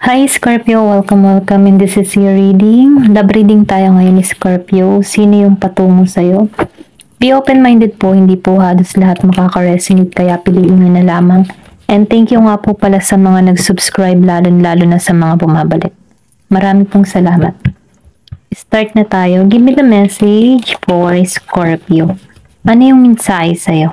Hi Scorpio, welcome and this is your reading. Love reading tayo ngayon ni Scorpio. Sino yung patungo sa'yo? Be open-minded po, hindi po halos lahat makaka-resonate kaya piliin nyo na lamang. And thank you nga po pala sa mga nag-subscribe lalo na sa mga bumabalik. Marami pong salamat. Start na tayo. Give me the message for Scorpio. Ano yung mensahe sa'yo?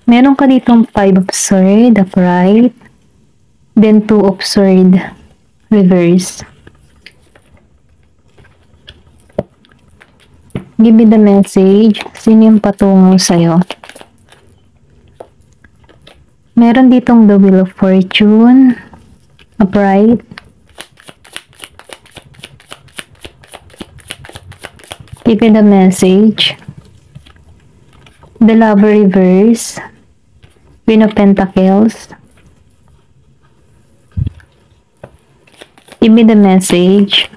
Meron ka ditong 5 of Swords, upright, then 2 of Swords, reverse. Give me the message. Sino yung patungo sa'yo? Meron ditong the Wheel of Fortune, upright, give me the message. The Lover reverse, Queen of Pentacles. Give me the message.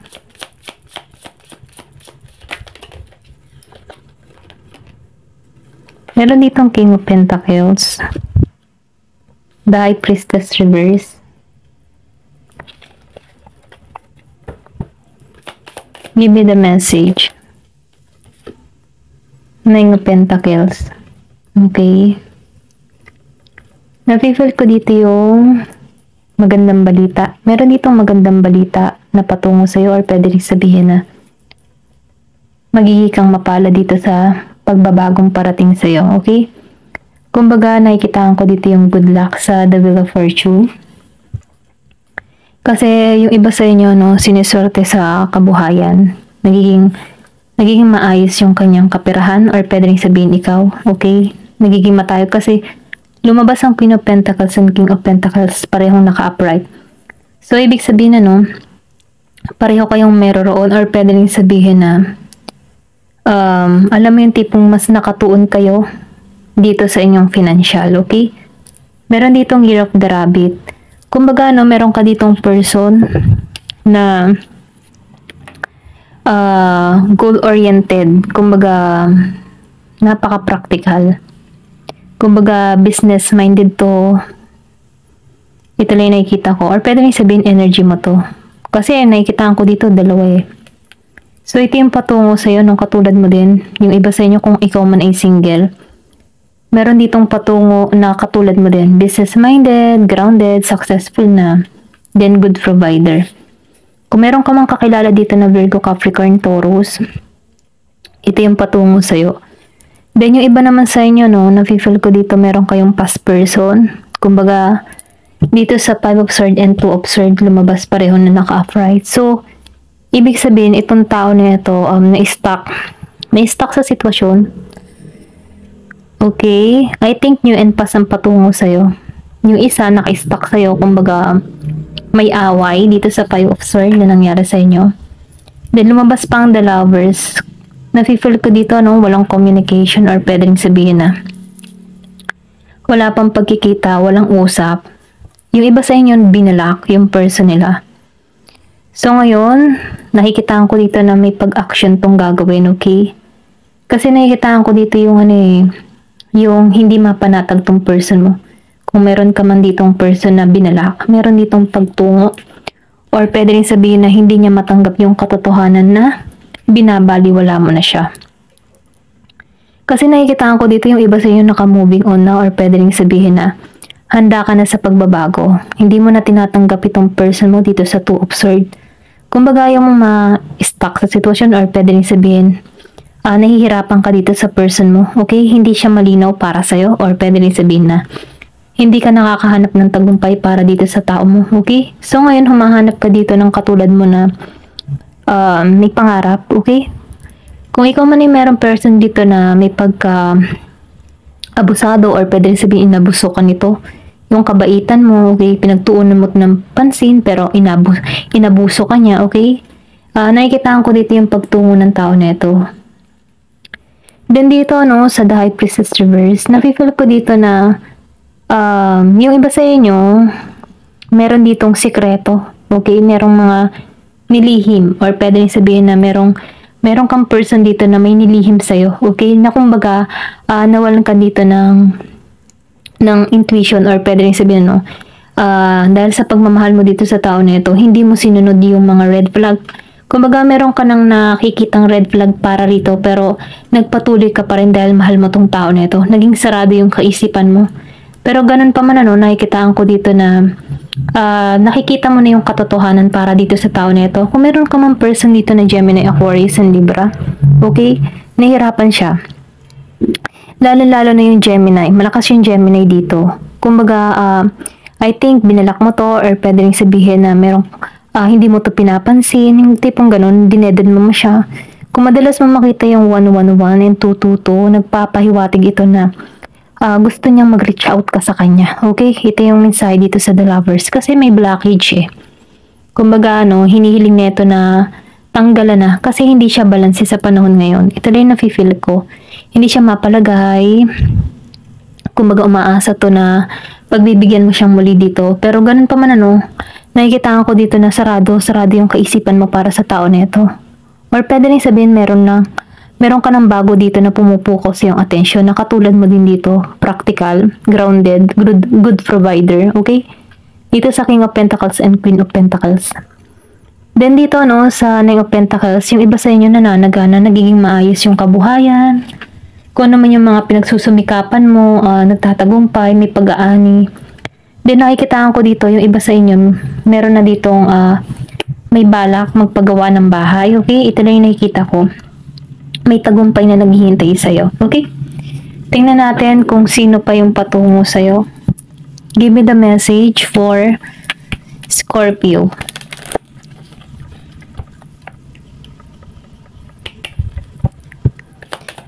Meron ditong King of Pentacles. The High Priestess reverse. Give me the message. Nine of Pentacles. Okay. Nafe-feel ko dito yung magandang balita. Meron ditong magandang balita na patungo sa'yo or pwede rin sabihin na magiging kang mapala dito sa pagbabagong parating sa'yo. Okay? Kumbaga, nakikitaan ko dito yung good luck sa the Wheel of Fortune. Kasi yung iba sa inyo, no, siniswerte sa kabuhayan. Nagiging maayos yung kanyang kapirahan or pwede rin sabihin ikaw. Okay? Nagiging matayo kasi lumabas ang Queen of Pentacles and King of Pentacles parehong naka-upright. So, ibig sabihin na, no, pareho kayong meroroon or pwede rin sabihin na alam mo yung tipong mas nakatuon kayo dito sa inyong financial, okay? Meron ditong Year of the Rabbit. Kumbaga, no, meron ka ditong person na goal-oriented. Kumbaga, napaka-practical. Kumbaga, business-minded to. Ito lang yung nakikita ko. Or pwede rin sabihin energy mo to. Kasi nakikitaan ko dito, dalawa eh. So, ito yung patungo sa'yo nung katulad mo din. Yung iba sa inyo kung ikaw man ay single. Meron ditong patungo na katulad mo din. Business-minded, grounded, successful na. Then, good provider. Kung meron ka mang kakilala dito na Virgo, Capricorn, Taurus, ito yung patungo sa'yo. Then, yung iba naman sa inyo, no, nafe-feel ko dito meron kayong past person. Kumbaga, dito sa 5 of Swords and 2 of Swords, lumabas pareho na naka-upright. So, ibig sabihin, itong tao na ito, na-stuck. Na-stuck sa sitwasyon. Okay? I think new and past ang patungo sa'yo. Yung isa, naka-stuck sa'yo. Kumbaga, may away dito sa 5 of Swords na nangyari sa inyo. Then, lumabas pa ang the Lovers. Nafe-feel ko dito, no, walang communication or pwedeng sabihin na wala pang pagkikita, walang usap. Yung iba sa inyo, binalak yung person nila. So, ngayon, nakikitaan ko dito na may pag-action tong gagawin, okay? Kasi nakikitaan ko dito yung yung hindi mapanatag tong person mo. Kung meron ka man ditong person na binalak, meron ditong pagtungo or pwede rin sabihin na hindi niya matanggap yung katotohanan na binabaliwala mo na siya. Kasi nakikitaan ko dito yung iba sa inyo naka-moving on na or pwede rin sabihin na handa ka na sa pagbabago. Hindi mo na tinatanggap itong person mo dito sa 2 of Swords. Kumbaga yung ma-stuck sa sitwasyon or pwede rin sabihin nahihirapan ka dito sa person mo. Okay? Hindi siya malinaw para sa'yo or pwede rin sabihin na hindi ka nakakahanap ng tagumpay para dito sa tao mo. Okay? So ngayon humahanap ka dito ng katulad mo na may pangarap, okay? Kung ikaw man ay merong person dito na may abusado or pwede rin sabihin inabuso ka nito, yung kabaitan mo, okay? Pinagtuunan mo ng pansin pero inabuso ka niya, okay? Nakikitaan ko dito yung pagtungo ng tao na ito. Then dito, no, sa The High Priestess Reverse, nafe-feel ko dito na yung iba sa inyo, meron ditong sikreto, okay? Merong mga nilihim or pwede rin sabihin na merong Meron kang person dito na may nilihim sa'yo, okay? Na kumbaga, nawalan ka dito ng intuition or pwede rin sabihin, no? Dahil sa pagmamahal mo dito sa tao na ito, hindi mo sinunod yung mga red flag. Kumbaga, meron ka nang nakikitang red flag para rito, pero nagpatuloy ka pa rin dahil mahal mo tong tao na ito. Naging sarado yung kaisipan mo. Pero ganun pa man, nakikitaan ko dito na nakikita mo na yung katotohanan para dito sa tao na ito. Kung meron ka man person dito na Gemini, Aquarius, and Libra, okay, nahihirapan siya. Lalo-lalo na yung Gemini. Malakas yung Gemini dito. Kumbaga, I think binalak mo to or pwede rin sabihin na merong hindi mo to pinapansin. Yung tipong ganun, dineded mo siya. Kung madalas mo makita yung 111 and 222, nagpapahiwatig ito na gusto niyang mag-reach out ka sa kanya. Okay? Ito yung mensahe dito sa The Lovers. Kasi may blockage eh. Kumbaga, hinihiling neto na tanggalan na. Kasi hindi siya balanse sa panahon ngayon. Ito lang yung nafe-feel ko. Hindi siya mapalagay. Kumbaga, umaasa to na pagbibigyan mo siyang muli dito. Pero ganun pa man nakikita ko dito na sarado yung kaisipan mo para sa tao na ito. Or pwede rin sabihin meron ka ng bago dito na pumupukos yung attention na katulad mo din dito, practical, grounded, good provider, okay? Dito sa King of Pentacles and Queen of Pentacles. Then dito sa Nine of Pentacles, yung iba sa inyo nananagana, nagiging maayos yung kabuhayan. Kung ano man yung mga pinagsusumikapan mo, nagtatagumpay, may pag-aani. Then nakikitaan ko dito, yung iba sa inyo, meron na ditong may balak magpagawa ng bahay, okay? Ito lang yung nakikita ko. May tagumpay na naghihintay sa'yo. Okay? Tingnan natin kung sino pa yung patungo sa'yo. Give me the message for Scorpio.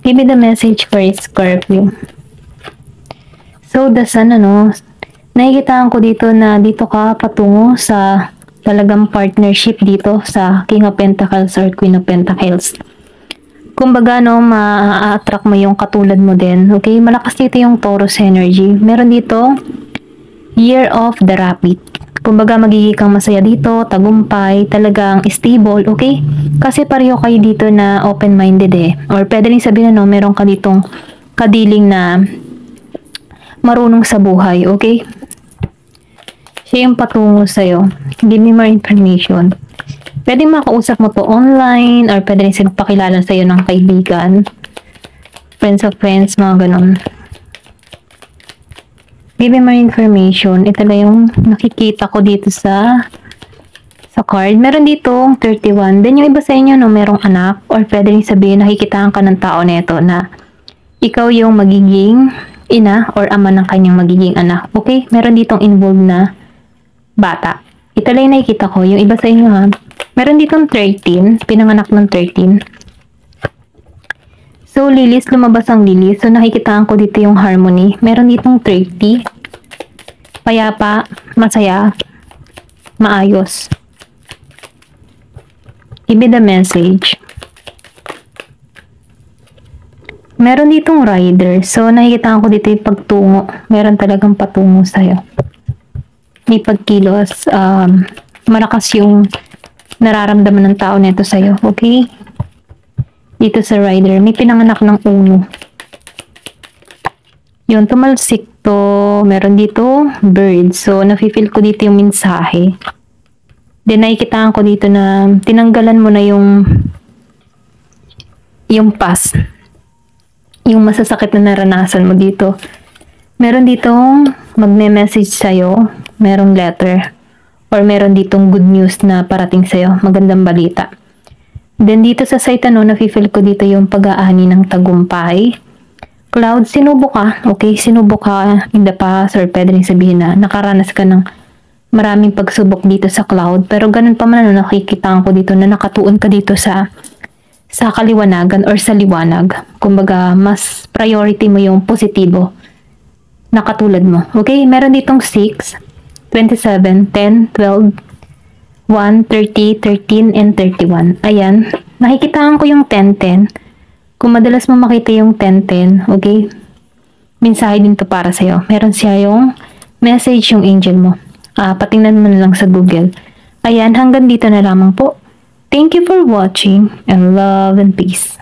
Give me the message for Scorpio. So, the sun, nakikitaan ko dito na dito ka patungo sa talagang partnership dito sa King of Pentacles or Queen of Pentacles. Kumbaga, ma-attract mo yung katulad mo din. Okay? Malakas dito yung Taurus energy. Meron dito, Year of the Rabbit. Kumbaga, magiging kang masaya dito, tagumpay, talagang stable, okay? Kasi pareho kayo dito na open-minded eh. Or pwede rin sabihin meron ka ditong kadiling na marunong sa buhay, okay? Siya yung patungo sa'yo. Give me more information. Pwede makausap mo to online or pwede rin silang pakilala sa'yo ng kaibigan. Friends of friends, mga ganun. Give me more information. Ito lang yung nakikita ko dito sa card. Meron dito 31. Then yung iba sa inyo, merong anak or pwede rin sabihin, nakikitaan ka ng tao na ito na ikaw yung magiging ina or ama ng kanyang magiging anak. Okay? Meron ditong involved na bata. Ito lang yung nakikita ko. Yung iba sa inyo meron ditong 13, pinanganak ng 13. So, lilis, lumabas ang lilis. So, nakikitaan ko dito yung harmony. Meron ditong 30. Payapa, masaya, maayos. Give me the message. Meron ditong rider. So, nakikitaan ko dito yung pagtungo. Meron talagang patungo sa'yo. May pagkilos. Malakas yung nararamdaman ng tao nito sa'yo. Okay? Dito sa rider, may pinanganak ng uno. Yun, tumalsik to. Meron dito, bird. So, nafe-feel ko dito yung mensahe. Then, nakikitaan ko dito na tinanggalan mo na yung past. Yung masasakit na naranasan mo dito. Meron ditong magme-message sa'yo. Merong letter. Or meron ditong good news na parating sa'yo. Magandang balita. Then dito sa site nafe-feel ko dito yung pag-aani ng tagumpay. Cloud, sinubok ka. Okay, sinubok ka in the past or pwede rin sabihin na nakaranas ka ng maraming pagsubok dito sa cloud. Pero ganun pa man nakikitaan ko dito na nakatuon ka dito sa kaliwanagan or sa liwanag. Kumbaga, mas priority mo yung positibo na katulad mo. Okay, meron ditong 6, 27, 10, 12, 1, 30, 13, and 31. Ayan. Nakikitaan ko yung 10, 10. Kung madalas mo makita yung 10, 10, okay? Mensahe din to para sa'yo. Meron siya yung message yung angel mo. Patingnan mo na lang sa Google. Ayan, hanggang dito na lamang po. Thank you for watching, and love and peace.